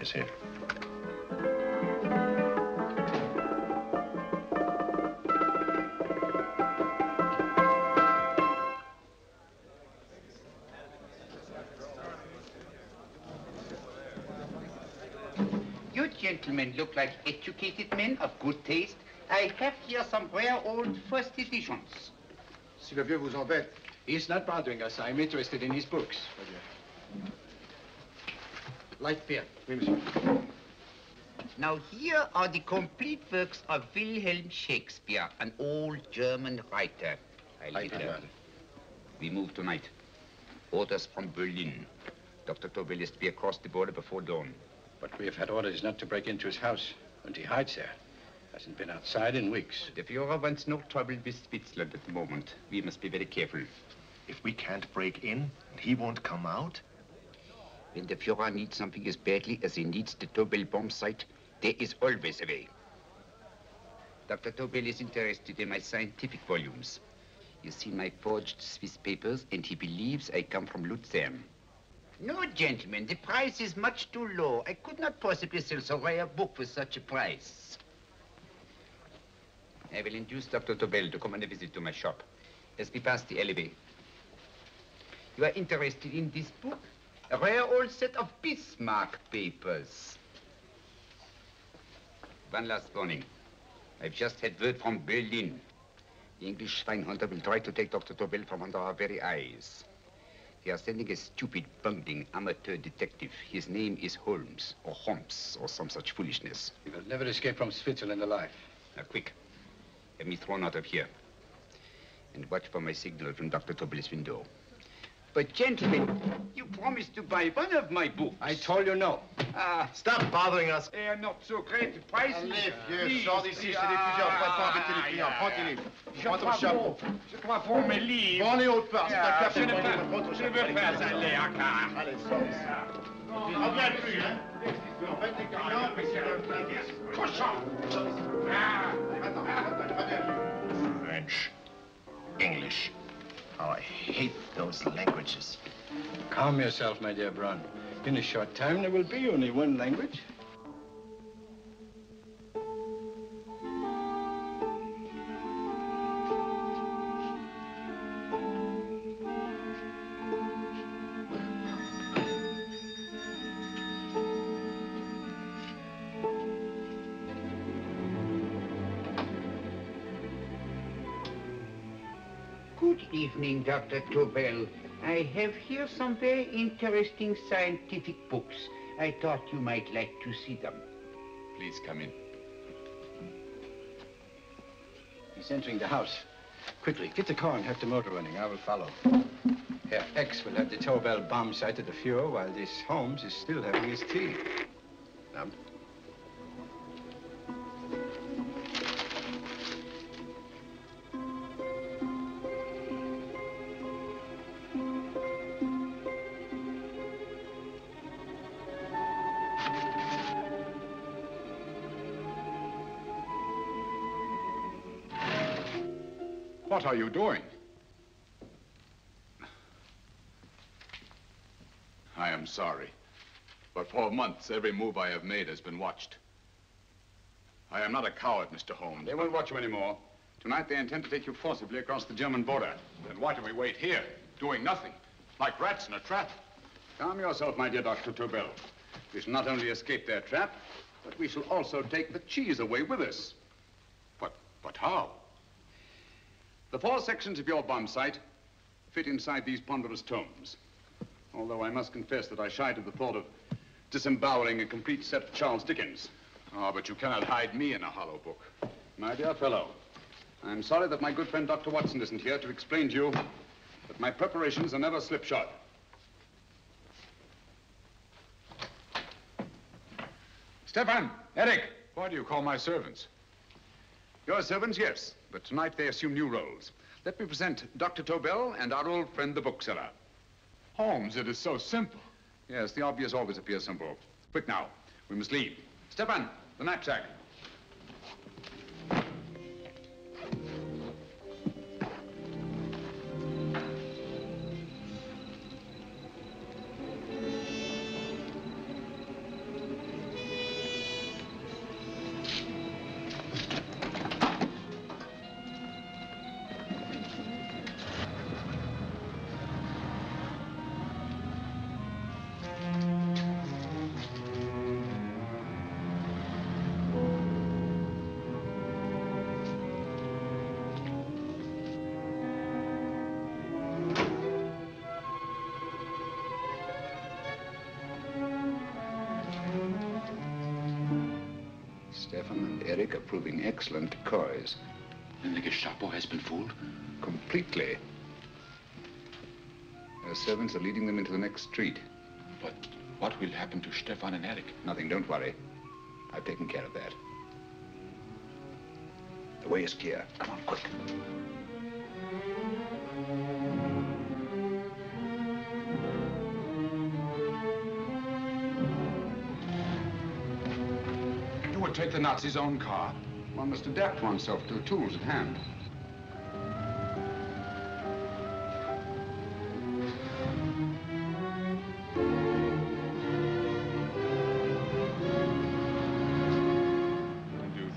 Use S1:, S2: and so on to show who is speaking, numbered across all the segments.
S1: Yes, sir.
S2: You gentlemen look like educated men of good taste. I have here some rare old first editions.
S3: Si le vieux vous embête.
S4: He's not bothering us. I'm interested in his books.
S3: Light beer. Oui, monsieur.
S2: Now here are the complete works of Wilhelm Shakespeare, an old German writer. We move tonight. Orders from Berlin. Dr. Tobel is to be across the border before dawn.
S4: But we have had orders not to break into his house, and he hides there. Hasn't been outside in weeks.
S2: The Führer wants no trouble with Switzerland at the moment. We must be very careful.
S1: If we can't break in, and he won't come out?
S2: When the Führer needs something as badly as he needs the Tobel bomb site, there is always a way. Dr. Tobel is interested in my scientific volumes. He's seen my forged Swiss papers, and he believes I come from Lucerne. No, gentlemen, the price is much too low. I could not possibly sell so rare a book for such a price. I will induce Dr. Tobel to come on a visit to my shop as we pass the alleyway. You are interested in this book? A rare old set of Bismarck papers. One last warning. I've just had word from Berlin. The English swinehunter will try to take Dr. Tobel from under our very eyes. They are sending a stupid, bungling amateur detective. His name is Holmes, or some such foolishness.
S4: He will never escape from Switzerland alive.
S2: Now, quick. Have me thrown out of here. And watch for my signal from Dr. Tobel's window. But, gentlemen, you promised to buy one of my books.
S4: I told you no.
S1: Stop bothering us.
S2: They are not so great. The price is...
S3: Allez, vieux, sors d'ici, c'est des fusils. On va pas embêter les clients. Prends tes livres. Prends ton chapeau.
S2: Je crois pour mes livres.
S3: Prends les autres parts. C'est un café.
S2: Je veux pas aller à car.
S3: Allez, sors d'ici. Tu ne reviens plus, hein? En fait, les clients, mais c'est le...
S2: Cochon.
S3: Attends, reviens.
S1: French, English. Oh, I hate those languages.
S4: Calm yourself, my dear Brown. In a short time, there will be only one language.
S2: Good evening, Dr. Tobel. I have here some very interesting scientific books. I thought you might like to see them.
S5: Please come in.
S4: He's entering the house. Quickly, get the car and have the motor running. I will follow. Herr X will have the Tobel bomb site at the Führer while this Holmes is still having his tea. Now.
S5: What are you doing? I am sorry, but for months, every move I have made has been watched. I am not a coward, Mr. Holmes.
S6: They won't watch you anymore. Tonight, they intend to take you forcibly across the German border.
S5: Then why do we wait here, doing nothing, like rats in a trap?
S6: Calm yourself, my dear Dr. Tobel. We shall not only escape their trap, but we shall also take the cheese away with us.
S5: But how?
S6: The 4 sections of your bomb site fit inside these ponderous tomes. Although I must confess that I shied at the thought of disemboweling a complete set of Charles Dickens.
S5: Oh, but you cannot hide me in a hollow book.
S6: My dear fellow, I'm sorry that my good friend Dr. Watson isn't here to explain to you that my preparations are never slipshod.
S5: Stefan, Eric, why do you call my servants?
S6: Your servants, yes, but tonight they assume new roles. Let me present Dr. Tobel and our old friend, the bookseller.
S5: Holmes, it is so simple.
S6: Yes, the obvious always appears simple. Quick now, we must leave. Stefan, the knapsack.
S2: Eric are proving excellent decoys.
S6: And the Gestapo has been fooled?
S2: Completely. Their servants are leading them into the next street.
S6: But what will happen to Stefan and Eric?
S2: Nothing, don't worry. I've taken care of that. The way is clear. Come on, quick.
S6: You would take the Nazis' own car?
S2: One must adapt oneself to the tools at hand.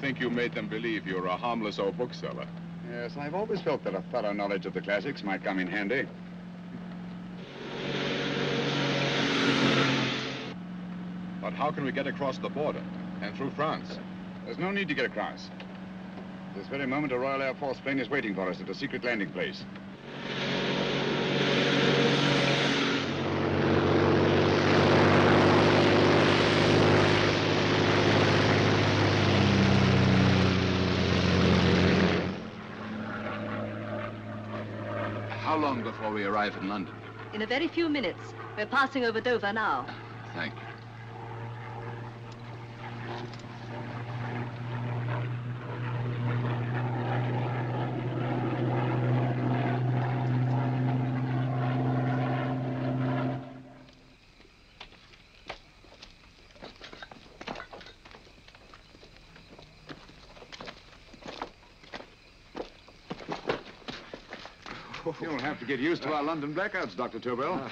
S5: Think you made them believe you're a harmless old bookseller?
S6: Yes, I've always felt that a thorough knowledge of the classics might come in handy.
S5: But how can we get across the border and through France?
S6: There's no need to get across. This very moment, a Royal Air Force plane is waiting for us at a secret landing place.
S5: How long before we arrive in London?
S7: In a very few minutes. We're passing over Dover now.
S5: Thank you.
S6: You'll have to get used to our London blackouts, Dr. Tobel.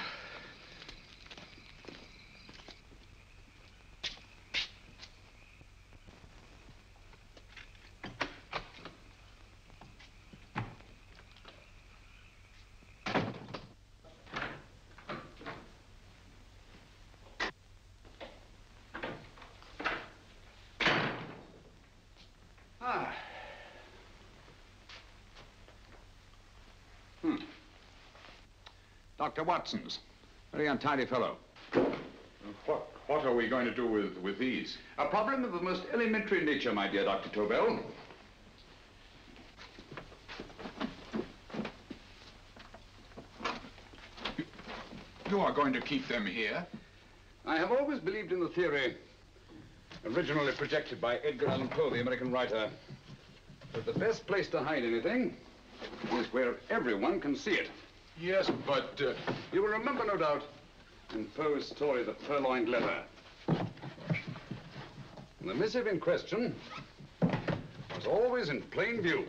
S6: Dr. Watson's. Very untidy fellow.
S5: What are we going to do with these?
S6: A problem of the most elementary nature, my dear Dr. Tobel.
S5: You are going to keep them here?
S6: I have always believed in the theory, originally projected by Edgar Allan Poe, the American writer, that the best place to hide anything is where everyone can see it.
S5: Yes, but...
S6: You will remember, no doubt, in Poe's story, The Purloined Letter. The missive in question was always in plain view.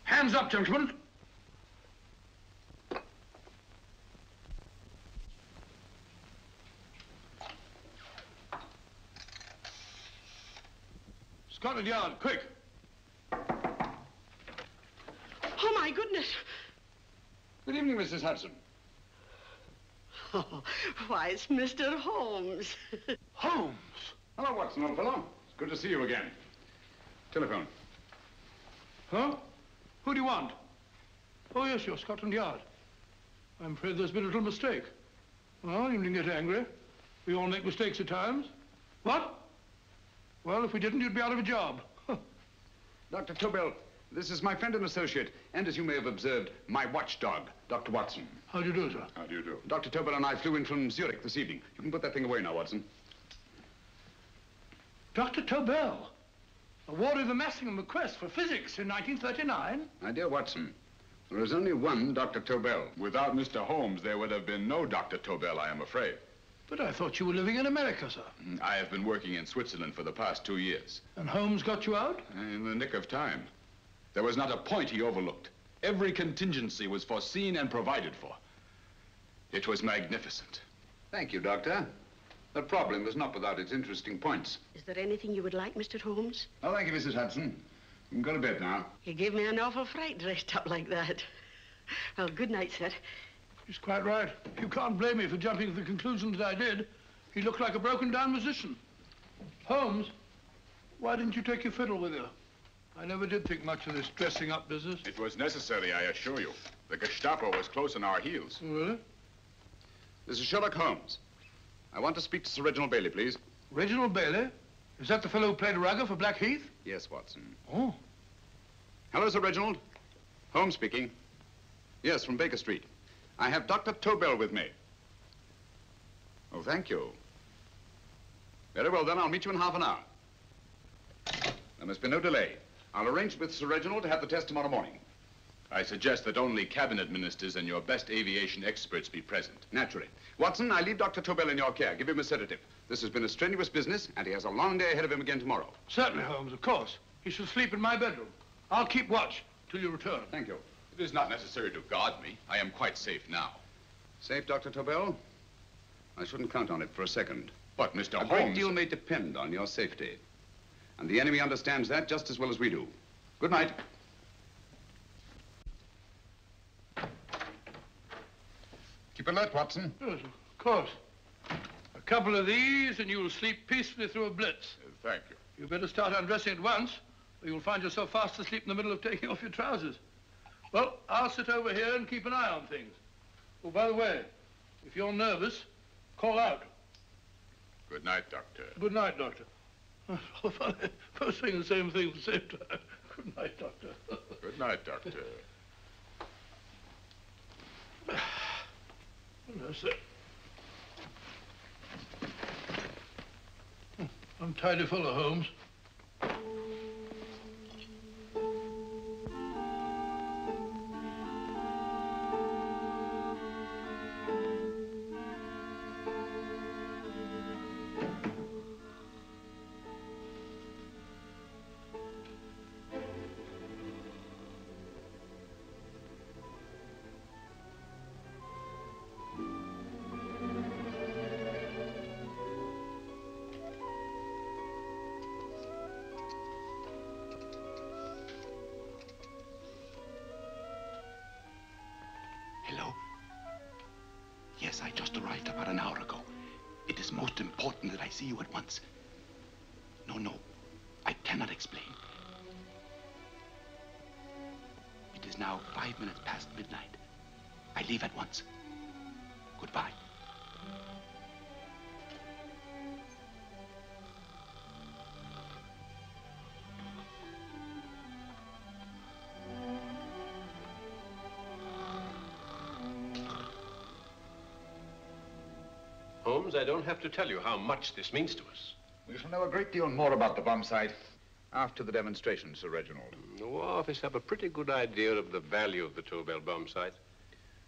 S3: Hands up, gentlemen. Scotland Yard, quick.
S8: Oh, my goodness.
S6: Good evening, Mrs. Hudson.
S8: Oh, why, it's Mr. Holmes.
S3: Holmes.
S6: Hello, Watson, old fellow. It's good to see you again. Telephone.
S3: Huh? Who do you want? Oh, yes, you're Scotland Yard. I'm afraid there's been a little mistake. Well, you needn't get angry. We all make mistakes at times. What? Well, if we didn't, you'd be out of a job.
S6: Dr. Tobel, this is my friend and associate, and as you may have observed, my watchdog, Dr. Watson.
S3: How do you do, sir?
S6: How do you do? Dr. Tobel and I flew in from Zurich this evening. You can put that thing away now, Watson.
S3: Dr. Tobel, awarded the Massingham Bequest for physics in 1939.
S6: My dear Watson, there is only one Dr. Tobel.
S5: Without Mr. Holmes, there would have been no Dr. Tobel, I am afraid.
S3: But I thought you were living in America, sir.
S5: I have been working in Switzerland for the past 2 years.
S3: And Holmes got you out?
S5: In the nick of time. There was not a point he overlooked. Every contingency was foreseen and provided for. It was magnificent.
S6: Thank you, Doctor. The problem is not without its interesting points.
S8: Is there anything you would like, Mr. Holmes?
S6: Oh, thank you, Mrs. Hudson. You can go to bed now.
S8: You gave me an awful fright dressed up like that. Well, good night, sir.
S3: He's quite right. You can't blame me for jumping to the conclusion that I did. He looked like a broken-down musician. Holmes, why didn't you take your fiddle with you? I never did think much of this dressing-up business.
S5: It was necessary, I assure you. The Gestapo was close on our heels.
S3: Really?
S6: This is Sherlock Holmes. I want to speak to Sir Reginald Bailey, please.
S3: Reginald Bailey? Is that the fellow who played rugger for Blackheath?
S6: Yes, Watson.
S3: Oh.
S6: Hello, Sir Reginald. Holmes speaking. Yes, from Baker Street. I have Dr. Tobel with me. Oh, thank you. Very well, then. I'll meet you in half an hour. There must be no delay. I'll arrange with Sir Reginald to have the test tomorrow morning.
S5: I suggest that only cabinet ministers and your best aviation experts be present.
S6: Naturally. Watson, I leave Dr. Tobel in your care. Give him a sedative. This has been a strenuous business, and he has a long day ahead of him again tomorrow.
S3: Certainly, Holmes, of course. He should sleep in my bedroom. I'll keep watch till you return.
S6: Thank you.
S5: It is not necessary to guard me. I am quite safe now.
S6: Safe, Dr. Tobel? I shouldn't count on it for a second.
S5: But, Mr.
S6: A
S5: Holmes...
S6: great deal may depend on your safety. And the enemy understands that just as well as we do. Good night. Keep alert, Watson.
S3: Yes, of course. A couple of these and you'll sleep peacefully through a blitz.
S5: Thank you.
S3: You better start undressing at once, or you'll find yourself fast asleep in the middle of taking off your trousers. Well, I'll sit over here and keep an eye on things. Oh, by the way, if you're nervous, call out.
S5: Good night, Doctor.
S3: Good night, Doctor. Both saying the same thing at the same time. Good night, Doctor.
S5: Good night, Doctor.
S3: That's it. Untidy fellow, Holmes.
S9: Hello? Yes, I just arrived about an hour ago. It is most important that I see you at once. No, I cannot explain. It is now 5 minutes past midnight. I leave at once. Goodbye.
S10: Holmes, I don't have to tell you how much this means to us.
S6: We shall know a great deal more about the bomb site after the demonstration, Sir Reginald.
S10: The War Office have a pretty good idea of the value of the Tobel bomb site,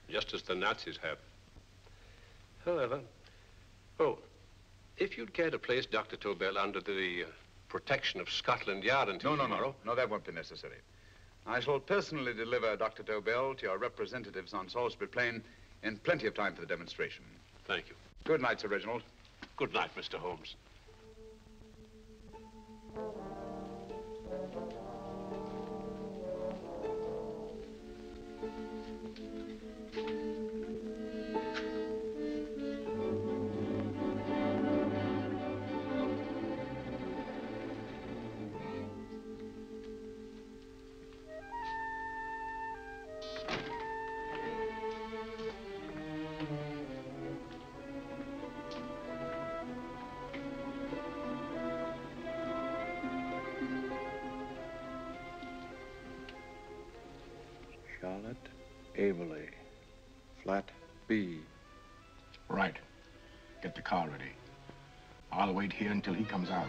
S10: just as the Nazis have. However, if you'd care to place Dr. Tobel under the protection of Scotland Yard until tomorrow...
S6: No, that won't be necessary. I shall personally deliver Dr. Tobel to your representatives on Salisbury Plain in plenty of time for the demonstration.
S10: Thank you.
S6: Good night, Sir Reginald.
S10: Good night, Mr. Holmes.
S11: Charlotte Averley, flat B.
S1: Right. Get the car ready. I'll wait here until he comes out.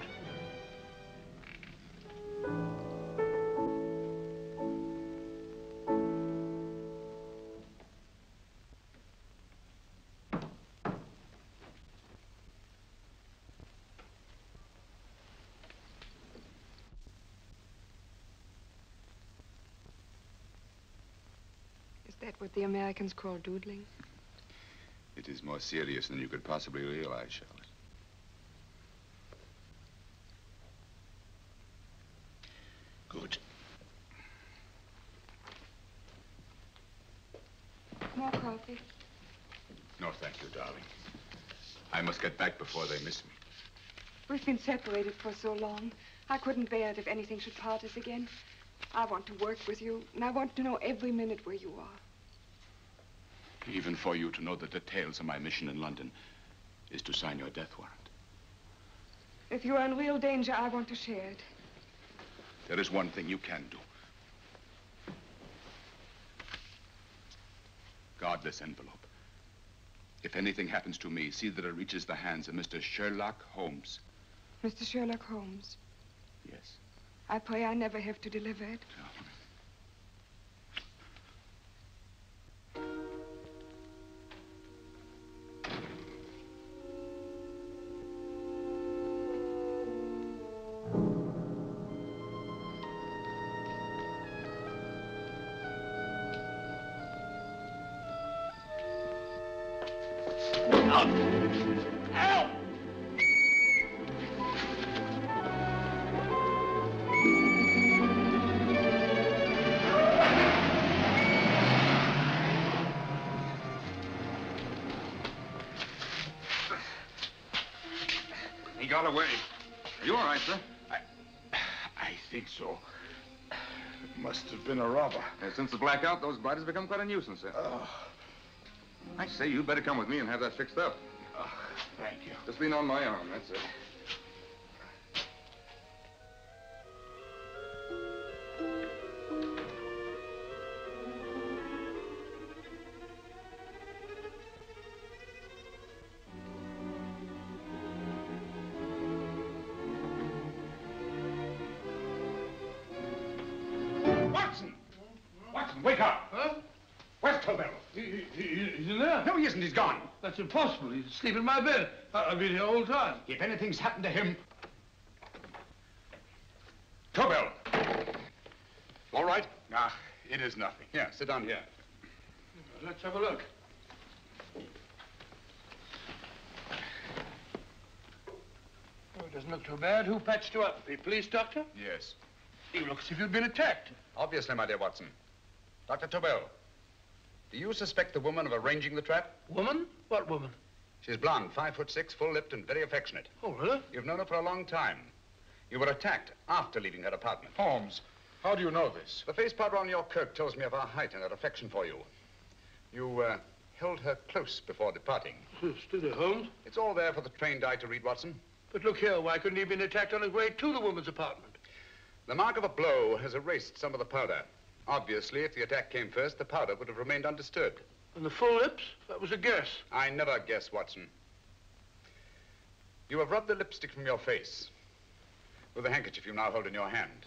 S12: Is that what the Americans call doodling?
S6: It is more serious than you could possibly realize, Charlotte.
S1: Good.
S12: More coffee?
S6: No, thank you, darling. I must get back before they miss me.
S12: We've been separated for so long. I couldn't bear it if anything should part us again. I want to work with you, and I want to know every minute where you are.
S5: Even for you to know the details of my mission in London is to sign your death warrant.
S12: If you are in real danger, I want to share it.
S5: There is one thing you can do. Guard this envelope. If anything happens to me, see that it reaches the hands of Mr. Sherlock Holmes.
S12: Mr. Sherlock Holmes.
S5: Yes.
S12: I pray I never have to deliver it.
S6: He got away. Are you all right, sir?
S1: I think so. It must have been a robber.
S6: Since the blackout, those blighters have become quite a nuisance, sir. I say, you better come with me and have that fixed up.
S1: Thank you.
S6: Just lean on my arm, that's it.
S3: Watson, wake up. Huh? Where's Tobel? He's in there.
S6: No, he isn't. He's gone.
S3: That's impossible. He's asleep in my bed. I've been here all the time.
S6: If anything's happened to him... Tobel! All right?
S5: Ah, it is nothing.
S6: Yeah, sit down here.
S3: Let's have a look. Oh, it doesn't look too bad. Who patched you up? The police doctor?
S5: Yes.
S3: You look as if you'd been attacked.
S6: Obviously, my dear Watson. Dr. Tobel, do you suspect the woman of arranging the trap?
S3: Woman? What woman?
S6: She's blonde, 5'6", full-lipped, and very affectionate.
S3: Oh, really?
S6: You've known her for a long time. You were attacked after leaving her apartment.
S1: Holmes, how do you know this?
S6: The face powder on your coat tells me of her height and her affection for you. You held her close before departing.
S3: Still there, Holmes?
S6: It's all there for the trained eye to read, Watson.
S3: But look here, why couldn't he have been attacked on his way to the woman's apartment?
S6: The mark of a blow has erased some of the powder. Obviously, if the attack came first, the powder would have remained undisturbed.
S3: And the full lips? That was a guess.
S6: I never guess, Watson. You have rubbed the lipstick from your face with the handkerchief you now hold in your hand.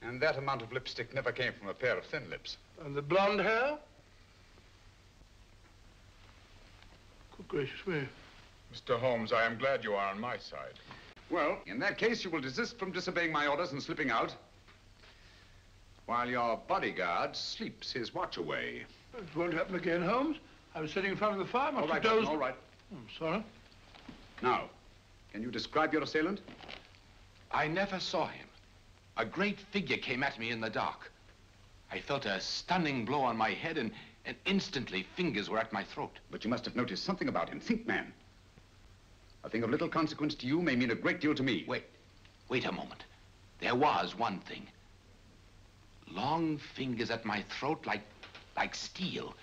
S6: And that amount of lipstick never came from a pair of thin lips.
S3: And the blonde hair? Good gracious me.
S5: Mr. Holmes, I am glad you are on my side.
S6: Well, in that case, you will desist from disobeying my orders and slipping out while your bodyguard sleeps his watch away.
S3: It won't happen again, Holmes. I was sitting in front of the fire.
S6: All right, Watson, all right.
S3: I'm sorry.
S6: Now, can you describe your assailant?
S9: I never saw him. A great figure came at me in the dark. I felt a stunning blow on my head, and instantly fingers were at my throat.
S6: But you must have noticed something about him. Think, man. A thing of little consequence to you may mean a great deal to me.
S9: Wait a moment. There was one thing. Long fingers at my throat like steel.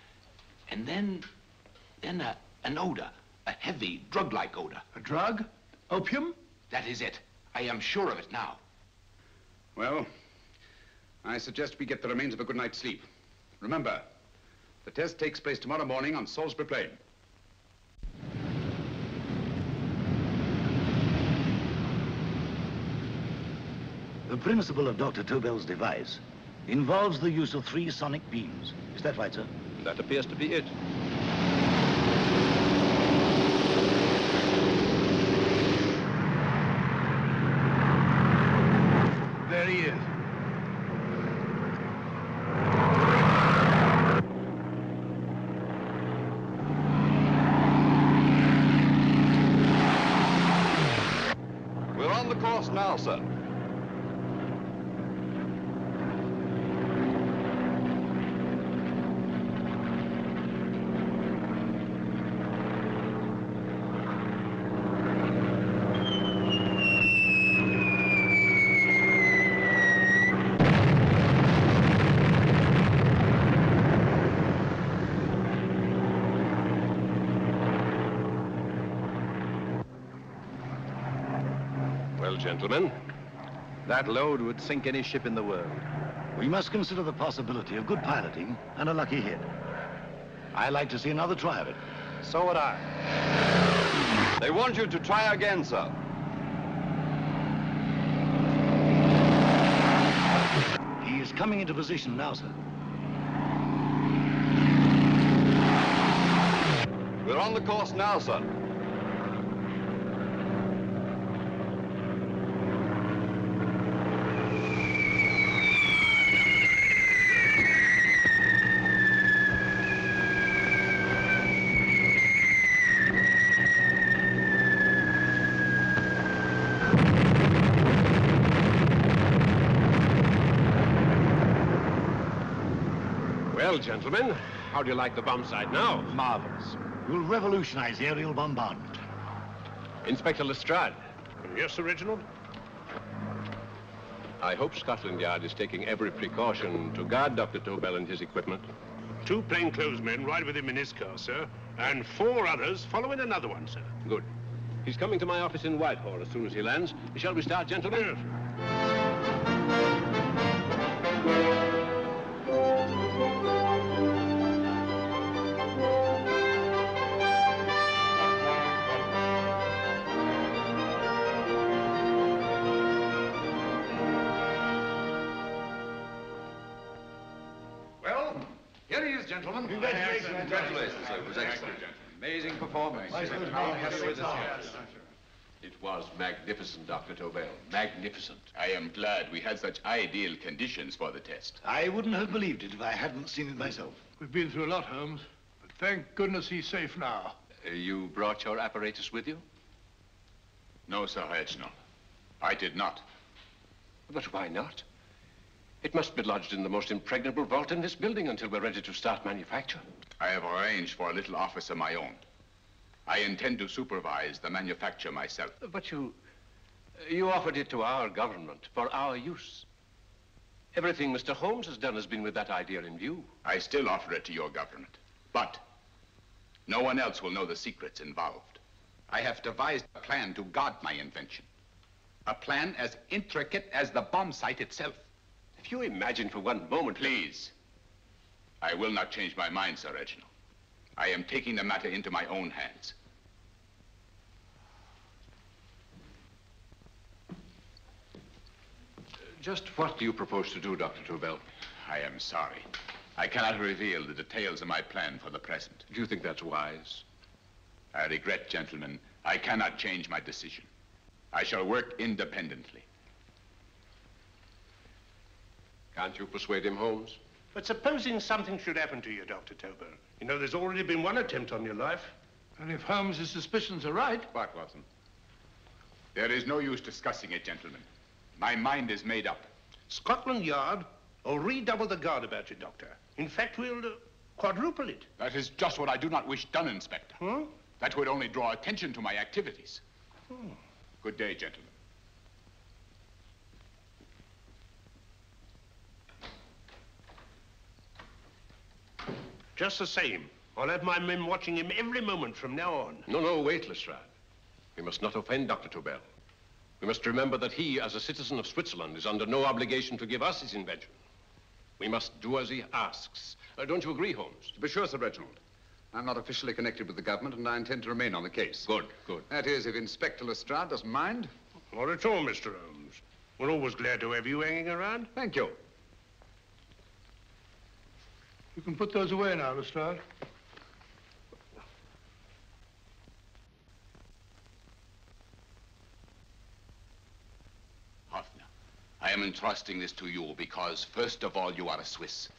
S9: And then an odor, a heavy, drug-like odor.
S3: A drug? Opium?
S9: That is it. I am sure of it now.
S6: Well, I suggest we get the remains of a good night's sleep. Remember, the test takes place tomorrow morning on Salisbury Plain.
S13: The principle of Dr. Tobel's device involves the use of 3 sonic beams. Is that right, sir?
S10: That appears to be it.
S3: There he is.
S14: We're on the course now, sir.
S10: gentlemen.
S14: That load would sink any ship in the world.
S13: We must consider the possibility of good piloting and a lucky hit. I'd like to see another try of it.
S14: So would I.
S15: They want you to try again, sir.
S13: He is coming into position now, sir.
S15: We're on the course now, sir.
S10: Well, gentlemen, how do you like the bomb sight now?
S13: Marvelous. We'll revolutionize the aerial bombardment.
S10: Inspector Lestrade.
S3: Yes, Sir Reginald?
S10: I hope Scotland Yard is taking every precaution to guard Dr. Tobel and his equipment.
S3: 2 plainclothesmen ride with him in his car, sir, and 4 others follow in another one, sir.
S10: Good. He's coming to my office in Whitehall as soon as he lands. Shall we start, gentlemen?
S3: Yes.
S6: Well, here he is, gentlemen.
S15: Congratulations, sir. It was excellent. Amazing performance.
S9: It was magnificent, Dr. Tobel. Magnificent. I am glad we had such ideal conditions for the test.
S13: I wouldn't have believed it if I hadn't seen it myself.
S3: We've been through a lot, Holmes, but thank goodness he's safe now.
S9: You brought your apparatus with you? No, Sir Reginald. I did not.
S10: But why not? It must be lodged in the most impregnable vault in this building until we're ready to start manufacture.
S9: I have arranged for a little office of my own. I intend to supervise the manufacture myself.
S10: But you offered it to our government for our use. Everything Mr. Holmes has done has been with that idea in view.
S9: I still offer it to your government, but no one else will know the secrets involved. I have devised a plan to guard my invention. A plan as intricate as the bomb sight itself.
S10: If you imagine for one moment...
S9: Please. I will not change my mind, Sir Reginald. I am taking the matter into my own hands.
S10: Just what do you propose to do, Dr. Tobel?
S9: I am sorry. I cannot reveal the details of my plan for the present.
S10: Do you think that's wise?
S9: I regret, gentlemen, I cannot change my decision. I shall work independently.
S10: Can't you persuade him, Holmes?
S3: But supposing something should happen to you, Dr. Tobel. You know, there's already been one attempt on your life. And if Holmes' suspicions are right...
S9: What, Watson? There is no use discussing it, gentlemen. My mind is made up.
S3: Scotland Yard will redouble the guard about you, Doctor. In fact, we'll quadruple it.
S9: That is just what I do not wish done, Inspector.
S3: Huh?
S9: That would only draw attention to my activities. Good day, gentlemen.
S3: Just the same, I'll have my men watching him every moment from now on.
S10: No, wait, Lestrade. We must not offend Dr. Tobel. We must remember that he, as a citizen of Switzerland, is under no obligation to give us his invention. We must do as he asks. Don't you agree, Holmes?
S6: To be sure, Sir Reginald. I'm not officially connected with the government, and I intend to remain on the case.
S10: Good, good.
S6: That is, if Inspector Lestrade doesn't mind.
S3: Not at all, Mr. Holmes. We're always glad to have you hanging around.
S6: Thank you.
S3: You can put those away now, Lestrade.
S9: Hoffner, I am entrusting this to you because, first of all, you are a Swiss.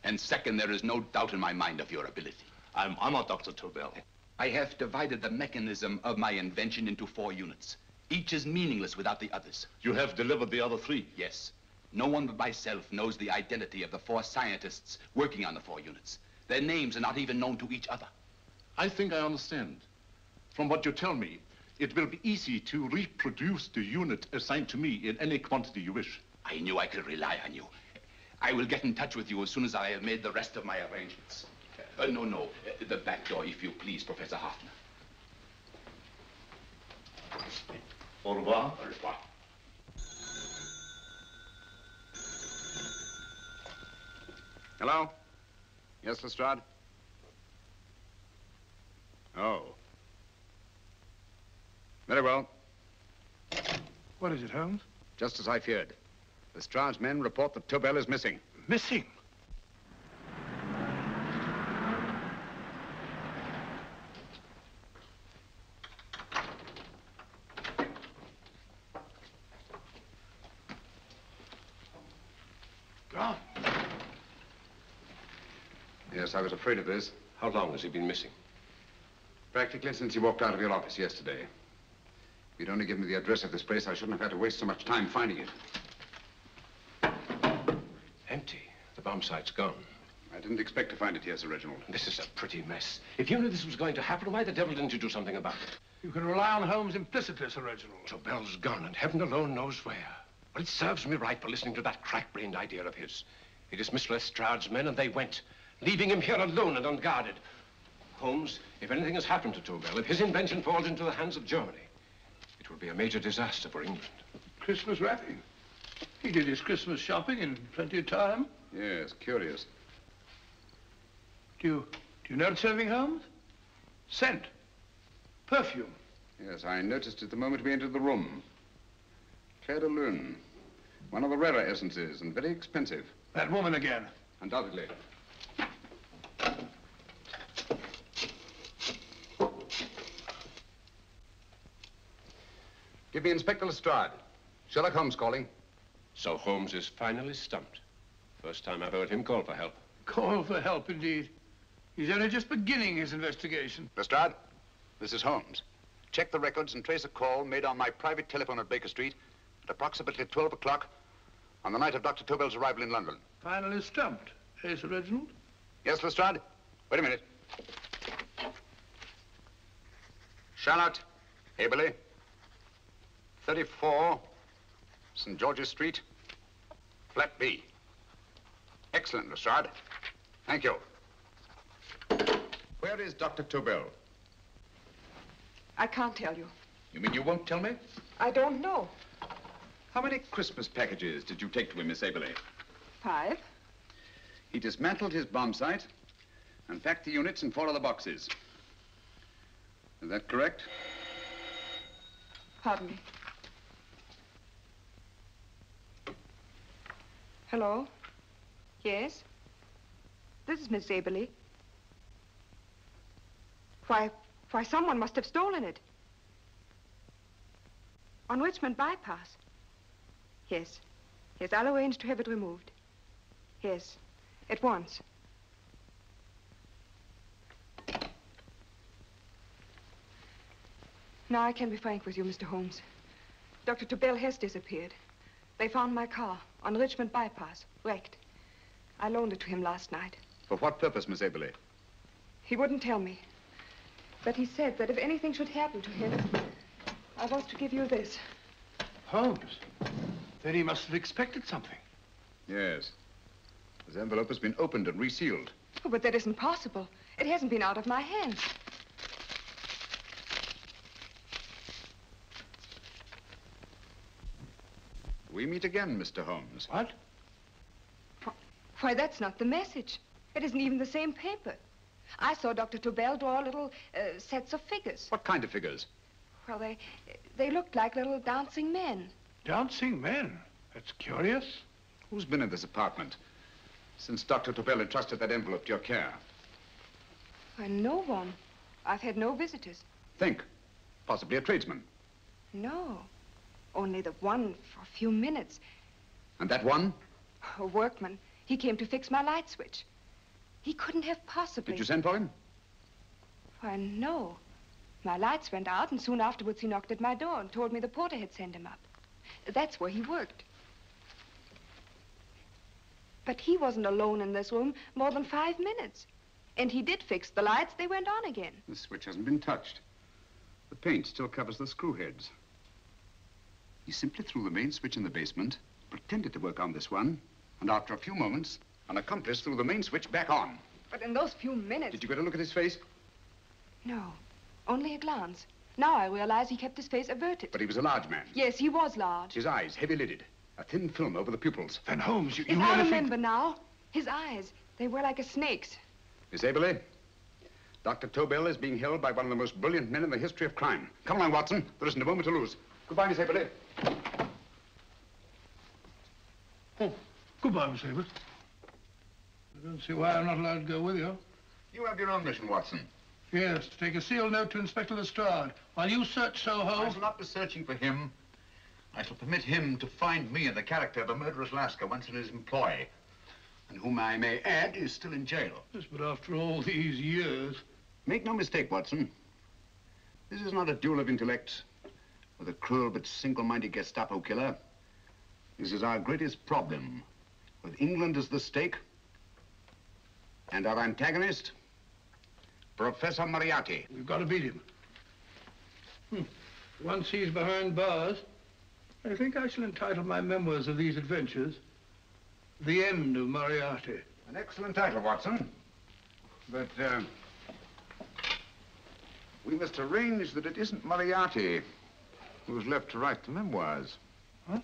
S9: And second, there is no doubt in my mind of your ability.
S13: I'm honored, Dr. Tobel.
S9: I have divided the mechanism of my invention into 4 units. Each is meaningless without the others.
S13: You have delivered the other 3?
S9: Yes. No one but myself knows the identity of the 4 scientists working on the 4 units. Their names are not even known to each other.
S16: I think I understand. From what you tell me, it will be easy to reproduce the unit assigned to me in any quantity you wish.
S9: I knew I could rely on you. I will get in touch with you as soon as I have made the rest of my arrangements. No. The back door, if you please, Professor Hoffner.
S13: Au revoir.
S9: Au revoir.
S6: Hello? Yes, Lestrade? Oh. Very well.
S3: What is it, Holmes?
S6: Just as I feared. Lestrade's men report that Tobel is missing.
S3: Missing? Gone.
S6: Yes, I was afraid of this.
S10: How long has he been missing?
S6: Practically since he walked out of your office yesterday. If you'd only given me the address of this place, I shouldn't have had to waste so much time finding it.
S10: Empty. The bomb site's gone.
S6: I didn't expect to find it here, Sir Reginald.
S10: This is a pretty mess. If you knew this was going to happen, why the devil didn't you do something about it?
S3: You can rely on Holmes implicitly, Sir Reginald.
S10: Tobel's gone, and heaven alone knows where. Well, it serves me right for listening to that crack-brained idea of his. He dismissed Lestrade's men, and they went, leaving him here alone and unguarded. Holmes, if anything has happened to Tobel, if his invention falls into the hands of Germany, it will be a major disaster for England.
S3: Christmas wrapping. He did his Christmas shopping in plenty of time.
S6: Yes, curious.
S3: Do you notice anything, Holmes? Scent. Perfume.
S6: Yes, I noticed it the moment we entered the room. Claire de Lune. One of the rarer essences, and very expensive.
S3: That woman again.
S6: Undoubtedly. Give me Inspector Lestrade. Sherlock Holmes calling.
S10: So Holmes is finally stumped. First time I've heard him call for help.
S3: Call for help, indeed. He's only just beginning his investigation.
S6: Lestrade, this is Holmes. Check the records and trace a call made on my private telephone at Baker Street at approximately 12 o'clock on the night of Dr. Tobel's arrival in London.
S3: Finally stumped, eh, Sir Reginald?
S6: Yes, Lestrade? Wait a minute. Charlotte, Haberley, 34 St. George's Street, flat B. Excellent, Lestrade. Thank you. Where is Dr. Tobel?
S12: I can't tell you.
S6: You mean you won't tell me?
S12: I don't know.
S6: How many Christmas packages did you take to him, Miss Haberley?
S12: 5.
S6: He dismantled his bomb site and packed the units in 4 other boxes. Is that correct?
S12: Pardon me. Hello? Yes? This is Miss Zaberly. Why, someone must have stolen it. On Richmond Bypass. Yes. Yes, I'll arrange to have it removed. Yes, at once. Now I can be frank with you, Mr. Holmes. Dr. Tobel has disappeared. They found my car on Richmond Bypass, wrecked. I loaned it to him last night.
S6: For what purpose, Miss Haberley?
S12: He wouldn't tell me. But he said that if anything should happen to him, I was to give you this.
S3: Holmes? Then he must have expected something.
S6: Yes. This envelope has been opened and resealed.
S12: Oh, but that isn't possible. It hasn't been out of my hands.
S6: We meet again, Mr. Holmes.
S3: What?
S12: Why, that's not the message. It isn't even the same paper. I saw Dr. Tobel draw little sets of figures.
S6: What kind of figures?
S12: Well, they looked like little dancing men.
S3: Dancing men? That's curious.
S6: Who's been in this apartment since Dr. Tobel entrusted that envelope to your care?
S12: Why, no one. I've had no visitors.
S6: Think. Possibly a tradesman.
S12: No. Only the one for a few minutes.
S6: And that one?
S12: A workman. He came to fix my light switch. He couldn't have possibly...
S6: Did you send for him?
S12: Why, no. My lights went out, and soon afterwards he knocked at my door and told me the porter had sent him up. That's where he worked. But he wasn't alone in this room more than 5 minutes. And he did fix the lights. They went on again.
S6: The switch hasn't been touched. The paint still covers the screw heads. He simply threw the main switch in the basement, pretended to work on this one, and after a few moments, an accomplice threw the main switch back on.
S12: But in those few minutes...
S6: Did you get a look at his face?
S12: No, only a glance. Now I realize he kept his face averted.
S6: But he was a large man.
S12: Yes, he was large.
S6: His eyes heavy-lidded, a thin film over the pupils.
S3: Then, Holmes, you
S12: I remember now. His eyes. They were like a snake's.
S6: Miss Aberley, Dr. Tobel is being held by one of the most brilliant men in the history of crime. Come along, Watson. There isn't a moment to lose. Goodbye, Miss Aberley.
S3: Oh, goodbye, Miss Aberley. I don't see why I'm not allowed to go with you.
S6: You have your own mission, Watson.
S3: Yes, to take a sealed note to Inspector Lestrade. While you search Soho...
S16: I shall not be searching for him. I shall permit him to find me in the character of a murderous Lascar once in his employ, and whom I may add is still in jail.
S3: Yes, but after all these years...
S6: Make no mistake, Watson. This is not a duel of intellects with a cruel but single-minded Gestapo killer. This is our greatest problem, with England as the stake, and our antagonist, Professor Moriarty.
S3: We've got to beat him. Once he's behind bars, I think I shall entitle my memoirs of these adventures, The End of Moriarty.
S6: An excellent title, Watson. But, we must arrange that it isn't Moriarty who's left to write the memoirs.
S3: Huh?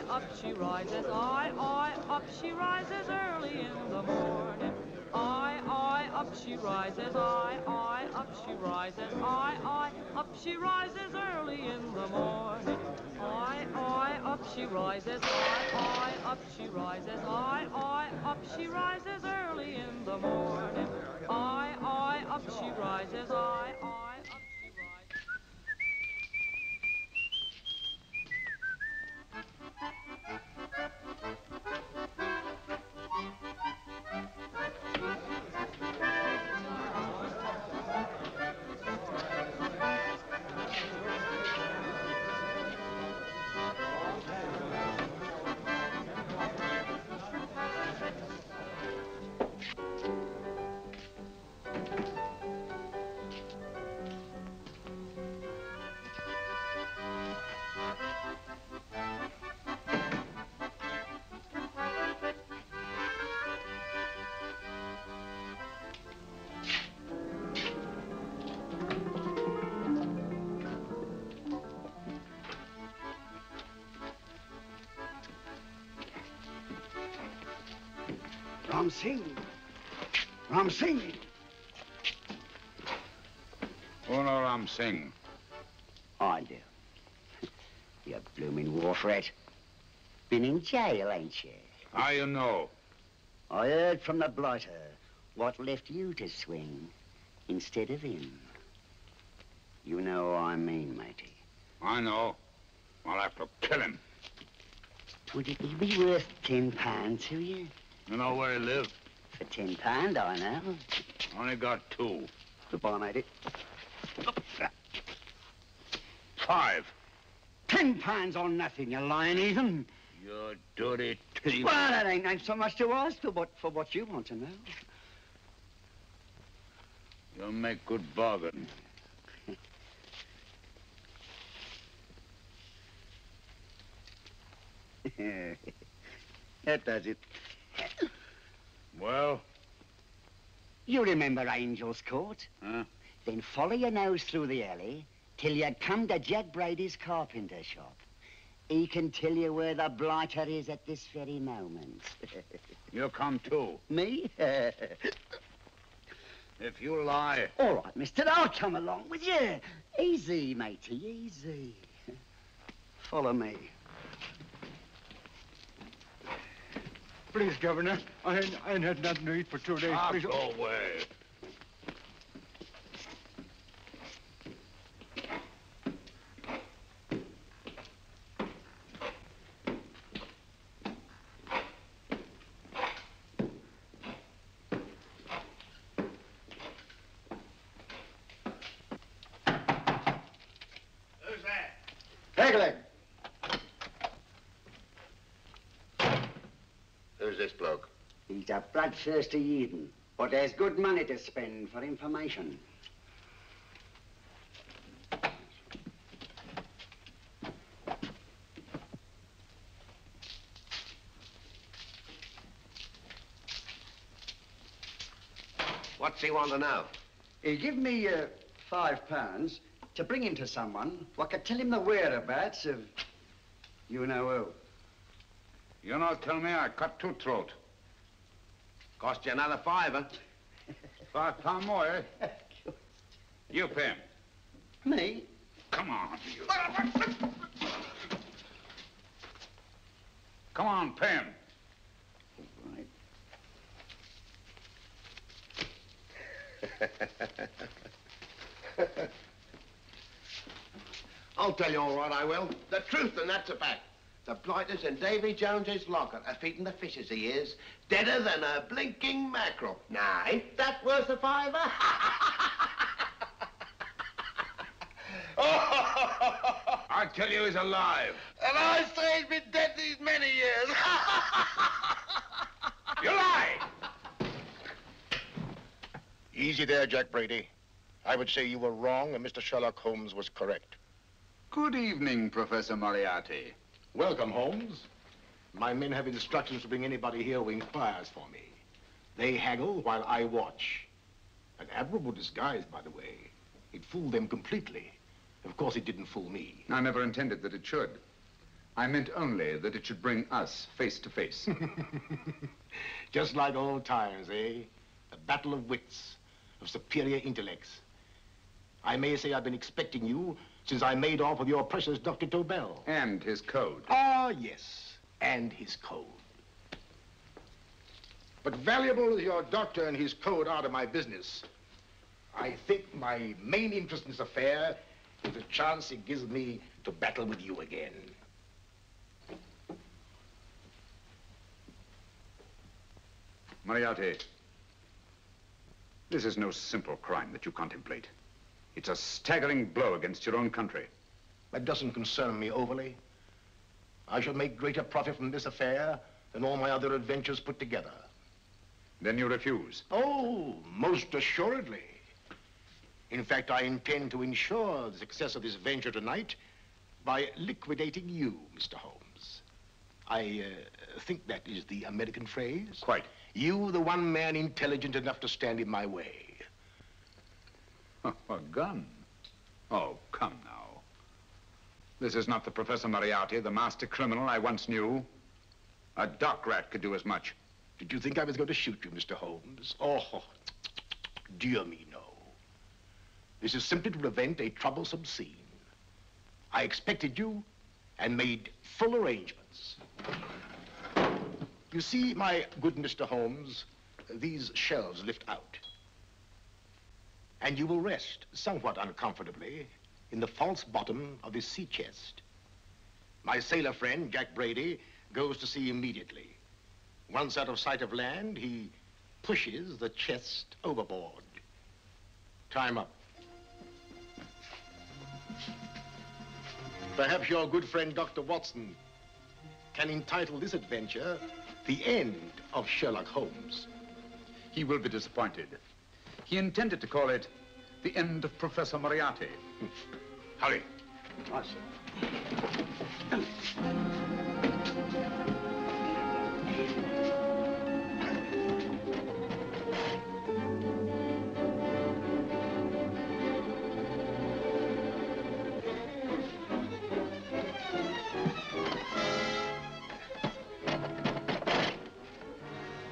S17: Up she rises, up she rises early in the morning. Up she rises, up she rises, up she rises early in the morning. Up she rises, up she rises, up she rises early in the morning. Up she rises, up she rises.
S18: Ram Singh. Ram Singh.
S6: Oh, no, Ram Singh.
S18: I do. You blooming wharf rat. Been in jail, ain't you?
S6: How you know?
S18: I heard from the blighter what left you to swing instead of him. You know what I mean, matey.
S6: I know. I'll have to kill him.
S18: Would it be worth £10 to you?
S6: You know where he lives?
S18: For £10, I know.
S6: Only got 2.
S18: Goodbye, matey.
S6: 5.
S18: £10 on nothing, you lying heathen.
S6: You dirty thief.
S18: Well, that ain't so much to ask for what you want to know.
S6: You'll make good bargain.
S18: That does it.
S6: Well?
S18: You remember Angel's Court?
S6: Huh?
S18: Then follow your nose through the alley till you come to Jack Brady's carpenter shop. He can tell you where the blighter is at this very moment.
S6: You come too.
S18: Me?
S6: If you lie...
S18: All right, mister, I'll come along with you. Easy, matey, easy. Follow me.
S19: Please, Governor, I ain't had nothing to eat for 2 days. Please.
S6: Go away.
S18: Who's that? Pegleg.
S6: Who's this bloke?
S18: He's a bloodthirsty heathen, but there's good money to spend for information.
S20: What's he want to know?
S4: He give me £5 to bring him to someone what could tell him the whereabouts of you know who.
S6: You not tell me I cut two throat.
S20: Cost you another £5.
S6: £5 more, eh? You pay him.
S4: Me?
S6: Come on, you. Come on, pay him.
S20: I'll tell you all right, I will. The truth, and that's a fact. The blighters in Davy Jones's locker are feeding the fishes he is, deader than a blinking mackerel. Now, ain't that worth a £5?
S6: I tell you he's alive.
S20: And I say he's been dead these many years.
S6: You lie!
S1: Easy there, Jack Brady. I would say you were wrong and Mr. Sherlock Holmes was correct.
S6: Good evening, Professor Moriarty.
S1: Welcome, Holmes. My men have instructions to bring anybody here who inquires for me. They haggle while I watch. An admirable disguise, by the way. It fooled them completely. Of course, it didn't fool me.
S6: I never intended that it should. I meant only that it should bring us face to face.
S1: Just like old times, eh? A battle of wits, of superior intellects. I may say I've been expecting you since I made off with your precious Dr. Tobel.
S6: And his code.
S1: Ah, yes, and his code. But valuable as your doctor and his code are to my business, I think my main interest in this affair is the chance it gives me to battle with you again.
S6: Moriarty, this is no simple crime that you contemplate. It's a staggering blow against your own country.
S1: That doesn't concern me overly. I shall make greater profit from this affair than all my other adventures put together.
S6: Then you refuse?
S1: Oh, most assuredly. In fact, I intend to ensure the success of this venture tonight by liquidating you, Mr. Holmes. I think that is the American phrase.
S6: Quite.
S1: You, the one man intelligent enough to stand in my way.
S6: A gun? Oh, come now. This is not the Professor Moriarty, the master criminal I once knew. A dock rat could do as much.
S1: Did you think I was going to shoot you, Mr. Holmes? Oh, dear me, no. This is simply to prevent a troublesome scene. I expected you and made full arrangements. You see, my good Mr. Holmes, these shelves lift out. And you will rest somewhat uncomfortably in the false bottom of this sea chest. My sailor friend, Jack Brady, goes to sea immediately. Once out of sight of land, he pushes the chest overboard. Time up. Perhaps your good friend, Dr. Watson, can entitle this adventure The End of Sherlock Holmes.
S6: He will be disappointed. He intended to call it The End of Professor Moriarty.
S1: Hurry.
S4: Yes, sir.